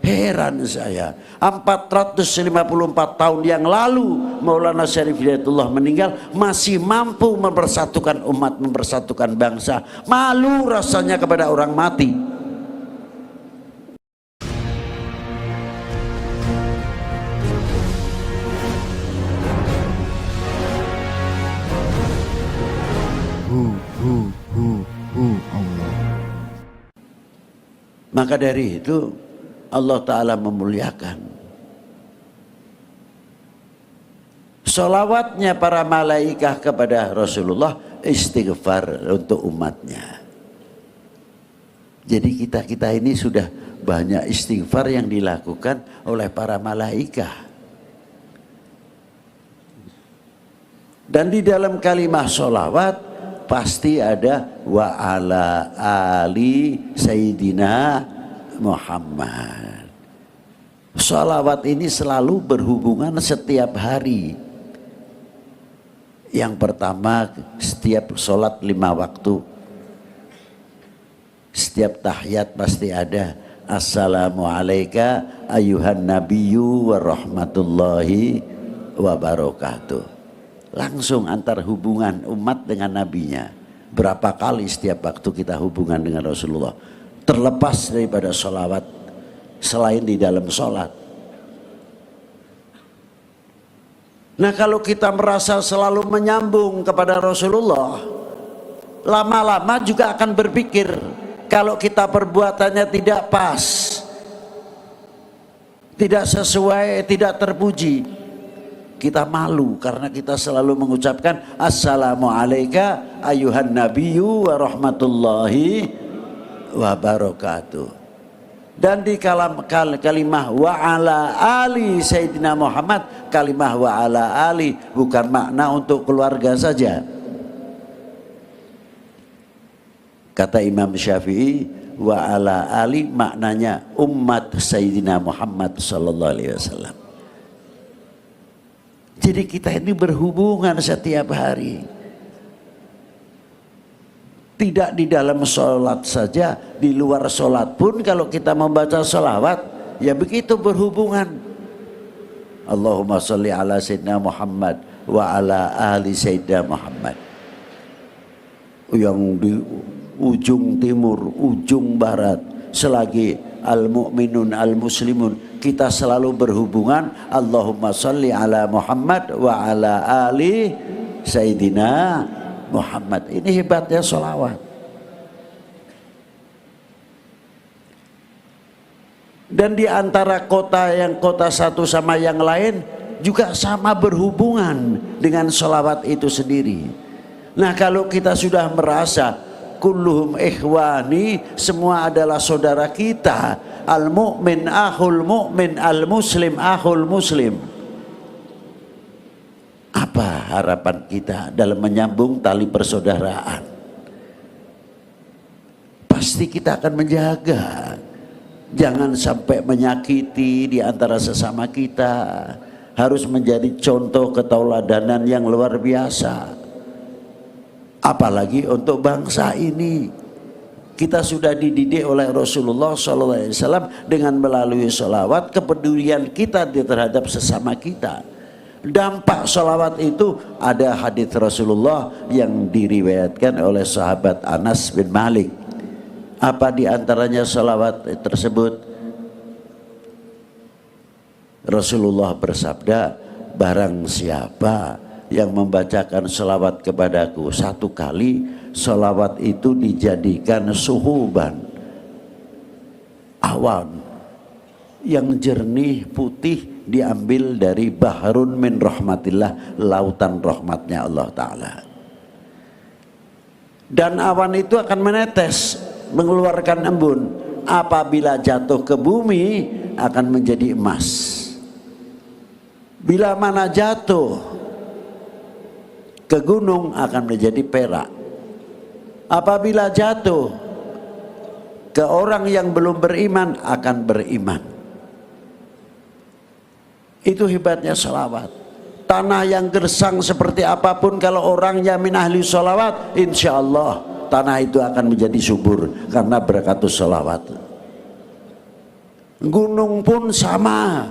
Heran saya, 454 tahun yang lalu Maulana Syarif Hidayatullah meninggal, masih mampu mempersatukan umat, mempersatukan bangsa. Malu rasanya kepada orang mati. Allah. Maka dari itu Allah Ta'ala memuliakan. Sholawatnya para malaikah kepada Rasulullah, istighfar untuk umatnya. Jadi kita ini sudah banyak istighfar yang dilakukan oleh para malaikah. Dan di dalam kalimat sholawat pasti ada wa ala ali sayyidina Muhammad. Sholawat ini selalu berhubungan setiap hari. Yang pertama, setiap sholat 5 waktu, setiap tahiyat pasti ada assalamualaikum ayuhan nabiyyu wa rahmatullahi wa barakatuh. Langsung antar hubungan umat dengan nabinya. Berapa kali setiap waktu kita hubungan dengan Rasulullah, terlepas daripada sholawat selain di dalam sholat. Nah, kalau kita merasa selalu menyambung kepada Rasulullah, lama-lama juga akan berpikir kalau kita perbuatannya tidak pas, tidak sesuai, tidak terpuji, kita malu karena kita selalu mengucapkan assalamualaikum ayuhan nabiyyu wa rahmatullahi wa barakatuh. Dan di kalimah wa ala ali sayyidina Muhammad, kalimah wa ala ali bukan makna untuk keluarga saja. Kata Imam Syafi'i, wa ala ali maknanya umat sayyidina Muhammad sallallahu alaihi wasallam. Jadi kita ini berhubungan setiap hari. Tidak di dalam sholat saja, di luar sholat pun kalau kita membaca sholawat, ya begitu berhubungan. Allahumma sholli ala sayyidina Muhammad wa ala ali sayyidina Muhammad. Yang di ujung timur, ujung barat, selagi al-mu'minun al-muslimun, kita selalu berhubungan Allahumma sholli ala Muhammad wa ala ali sayyidina Muhammad. Ini hebatnya sholawat. Dan di antara kota satu sama yang lain juga sama berhubungan dengan sholawat itu sendiri. Nah, kalau kita sudah merasa kulluhum ikhwani, semua adalah saudara kita, al mu'min akhul mu'min, al muslim akhul muslim, apa harapan kita dalam menyambung tali persaudaraan? Pasti kita akan menjaga jangan sampai menyakiti di antara sesama kita. Harus menjadi contoh ketauladanan yang luar biasa. Apalagi untuk bangsa ini. Kita sudah dididik oleh Rasulullah SAW dengan melalui sholawat, kepedulian kita terhadap sesama kita. Dampak sholawat itu ada hadits Rasulullah yang diriwayatkan oleh sahabat Anas bin Malik. Apa diantaranya sholawat tersebut? Rasulullah bersabda, barang siapa yang membacakan sholawat kepadaku 1 kali, sholawat itu dijadikan suhuban, awan yang jernih putih, diambil dari bahrun min rahmatillah, lautan rahmatnya Allah Ta'ala. Dan awan itu akan menetes, mengeluarkan embun. Apabila jatuh ke bumi akan menjadi emas. Bila mana jatuh ke gunung akan menjadi perak. Apabila jatuh ke orang yang belum beriman akan beriman. Itu hebatnya sholawat. Tanah yang gersang seperti apapun, kalau orangnya min ahli sholawat, insya Allah tanah itu akan menjadi subur karena berakatus sholawat. Gunung pun sama,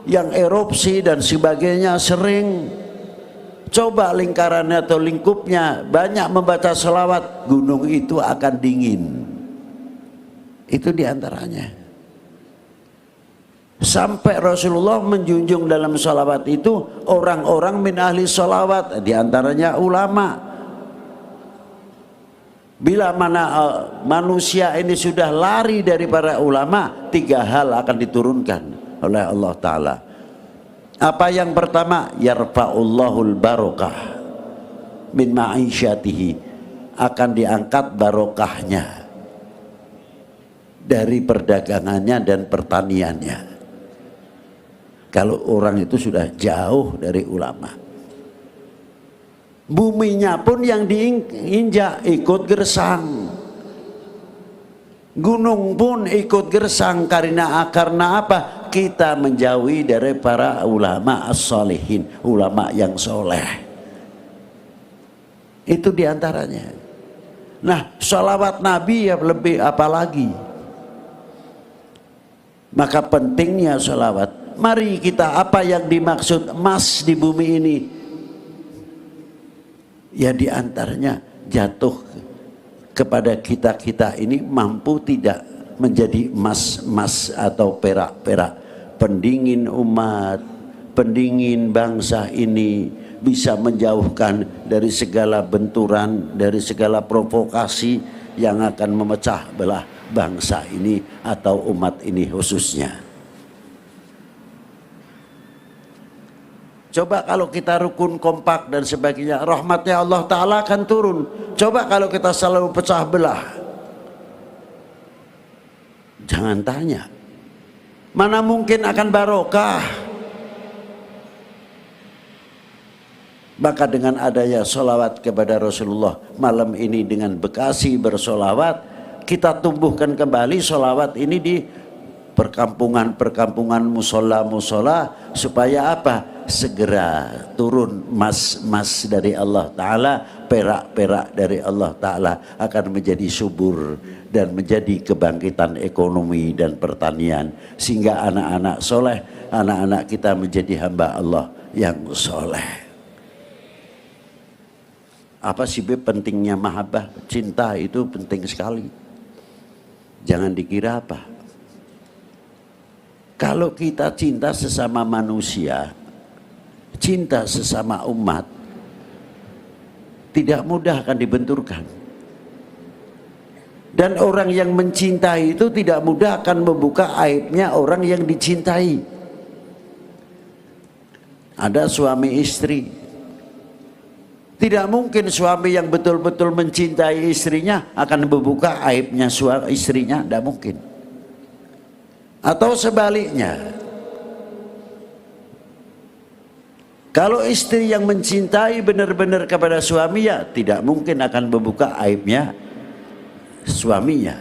yang erupsi dan sebagainya sering. Coba lingkarannya atau lingkupnya banyak membaca selawat, gunung itu akan dingin. Itu diantaranya. Sampai Rasulullah menjunjung dalam salawat itu orang-orang min ahli salawat, diantaranya ulama. Bila mana manusia ini sudah lari dari para ulama, 3 hal akan diturunkan oleh Allah Ta'ala. Apa yang pertama? Yarfa'ullahul barokah min ma'isyatihi, akan diangkat barokahnya dari perdagangannya dan pertaniannya. Kalau orang itu sudah jauh dari ulama, buminya pun yang diinjak ikut gersang, gunung pun ikut gersang. Karena apa? Kita menjauhi dari para ulama as-salihin, ulama yang soleh. Itu diantaranya. Nah, sholawat Nabi ya lebih apalagi. Maka pentingnya sholawat. Mari kita, apa yang dimaksud emas di bumi ini? Ya diantaranya jatuh kepada kita ini mampu tidak menjadi emas atau perak-perak, pendingin umat, pendingin bangsa ini, bisa menjauhkan dari segala benturan, dari segala provokasi yang akan memecah belah bangsa ini atau umat ini khususnya. Coba kalau kita rukun, kompak dan sebagainya, rahmatnya Allah Ta'ala akan turun. Coba kalau kita selalu pecah belah, jangan tanya, mana mungkin akan barokah. Maka dengan adanya sholawat kepada Rasulullah malam ini, dengan Bekasi bersolawat, kita tumbuhkan kembali sholawat ini di perkampungan-perkampungan, musola-musola, supaya apa? Segera turun emas dari Allah Ta'ala, perak-perak dari Allah Ta'ala, akan menjadi subur dan menjadi kebangkitan ekonomi dan pertanian, sehingga anak-anak soleh, anak-anak kita menjadi hamba Allah yang soleh. Apa sih pentingnya mahabbah? Cinta itu penting sekali. Jangan dikira apa. Kalau kita cinta sesama manusia, cinta sesama umat, tidak mudah akan dibenturkan. Dan orang yang mencintai itu tidak mudah akan membuka aibnya orang yang dicintai. Ada suami istri, tidak mungkin suami yang betul-betul mencintai istrinya akan membuka aibnya istrinya, tidak mungkin. Atau sebaliknya, kalau istri yang mencintai benar-benar kepada suaminya, tidak mungkin akan membuka aibnya suaminya.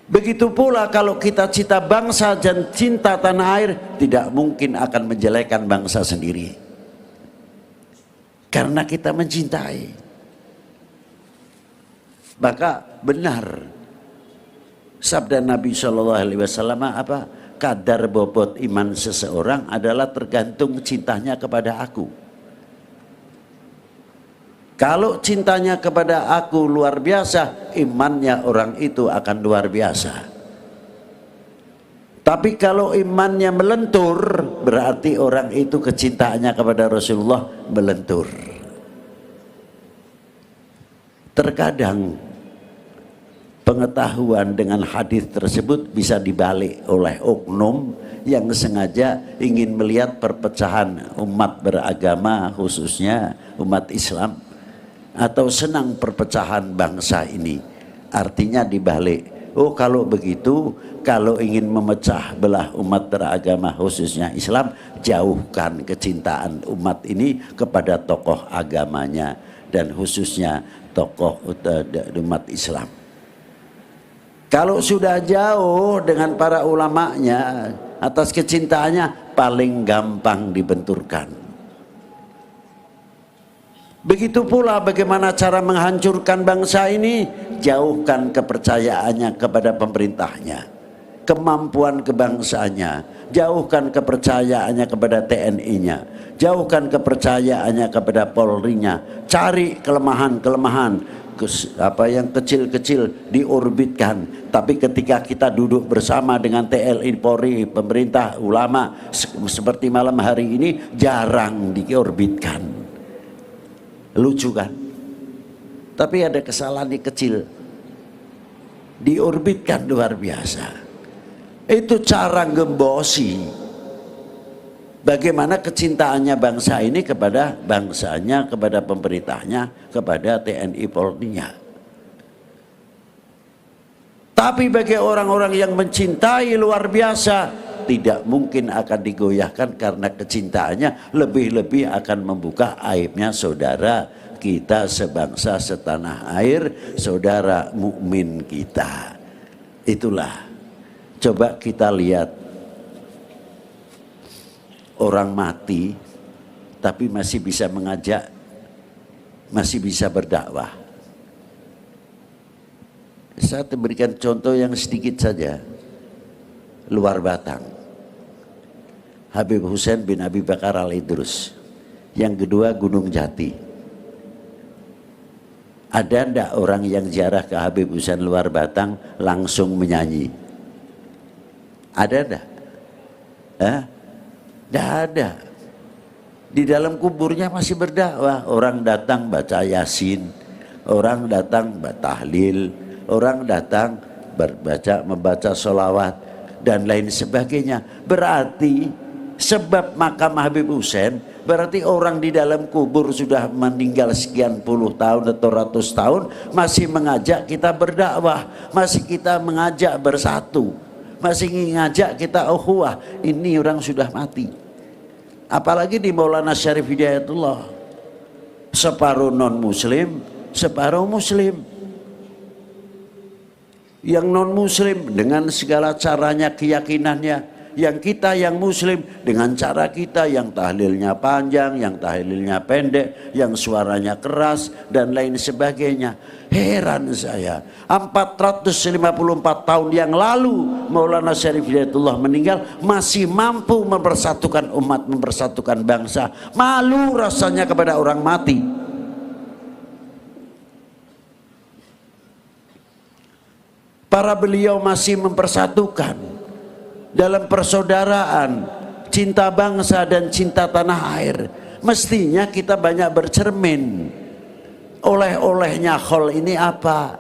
Begitu pula kalau kita cinta bangsa dan cinta tanah air, tidak mungkin akan menjelekkan bangsa sendiri, karena kita mencintai. Maka benar sabda Nabi SAW, apa? Kadar bobot iman seseorang adalah tergantung cintanya kepada aku. Kalau cintanya kepada aku luar biasa, imannya orang itu akan luar biasa. Tapi kalau imannya melentur, berarti orang itu kecintaannya kepada Rasulullah melentur. Terkadang pengetahuan dengan hadis tersebut bisa dibalik oleh oknum yang sengaja ingin melihat perpecahan umat beragama, khususnya umat Islam, atau senang perpecahan bangsa ini. Artinya dibalik, oh kalau begitu, kalau ingin memecah belah umat beragama khususnya Islam, jauhkan kecintaan umat ini kepada tokoh agamanya dan khususnya tokoh umat Islam. Kalau sudah jauh dengan para ulamanya, atas kecintaannya paling gampang dibenturkan. Begitu pula bagaimana cara menghancurkan bangsa ini, jauhkan kepercayaannya kepada pemerintahnya, kemampuan kebangsaannya, jauhkan kepercayaannya kepada TNI-nya, jauhkan kepercayaannya kepada Polri-nya, cari kelemahan-kelemahan yang kecil-kecil diorbitkan. Tapi ketika kita duduk bersama dengan TNI, Polri, pemerintah, ulama seperti malam hari ini, jarang diorbitkan. Lucu kan? Tapi ada kesalahan kecil diorbitkan luar biasa. Itu cara gembosi bagaimana kecintaannya bangsa ini kepada bangsanya, kepada pemerintahnya, kepada TNI Polri-nya. Tapi bagi orang-orang yang mencintai luar biasa, tidak mungkin akan digoyahkan karena kecintaannya lebih-lebih akan membuka aibnya saudara kita sebangsa setanah air, saudara mukmin kita. Itulah, coba kita lihat orang mati tapi masih bisa mengajak, masih bisa berdakwah. Saya berikan contoh yang sedikit saja. Luar Batang, Habib Hussein bin Abi Bakar Al-Idrus. Yang kedua Gunung Jati. Ada ndak orang yang ziarah ke Habib Hussein Luar Batang langsung menyanyi? Ada ndak? Ndak ada. Di dalam kuburnya masih berdakwah. Orang datang baca Yasin, orang datang tahlil, orang datang membaca sholawat dan lain sebagainya. Berarti sebab makam Habib Hussein, berarti orang di dalam kubur sudah meninggal sekian puluh tahun atau ratus tahun masih mengajak kita berdakwah, masih kita mengajak bersatu, masih mengajak kita ukhuwah. Ini orang sudah mati. Apalagi di Maulana Syarif Hidayatullah, separuh non muslim, separuh muslim. Yang non muslim dengan segala caranya, keyakinannya, yang kita yang muslim dengan cara kita, yang tahlilnya panjang, yang tahlilnya pendek, yang suaranya keras dan lain sebagainya. Heran saya, 454 tahun yang lalu Maulana Syarif Hidayatullah meninggal, masih mampu mempersatukan umat, mempersatukan bangsa. Malu rasanya kepada orang mati. Para beliau masih mempersatukan dalam persaudaraan, cinta bangsa dan cinta tanah air. Mestinya kita banyak bercermin. Oleh-olehnya khol ini apa?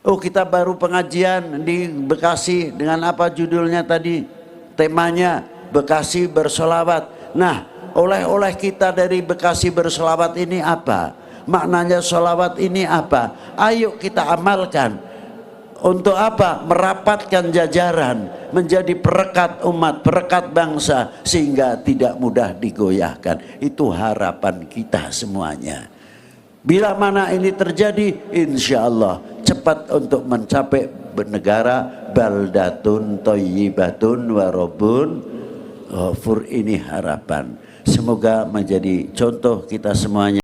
Oh, kita baru pengajian di Bekasi dengan apa judulnya tadi? Temanya Bekasi bersolawat. Nah, oleh-oleh kita dari Bekasi bersolawat ini apa? Maknanya solawat ini apa? Ayo kita amalkan. Untuk apa? Merapatkan jajaran, menjadi perekat umat, perekat bangsa, sehingga tidak mudah digoyahkan. Itu harapan kita semuanya. Bila mana ini terjadi, insya Allah cepat untuk mencapai bernegara baldatun thayyibatun wa rabbun ghafur. Ini harapan. Semoga menjadi contoh kita semuanya.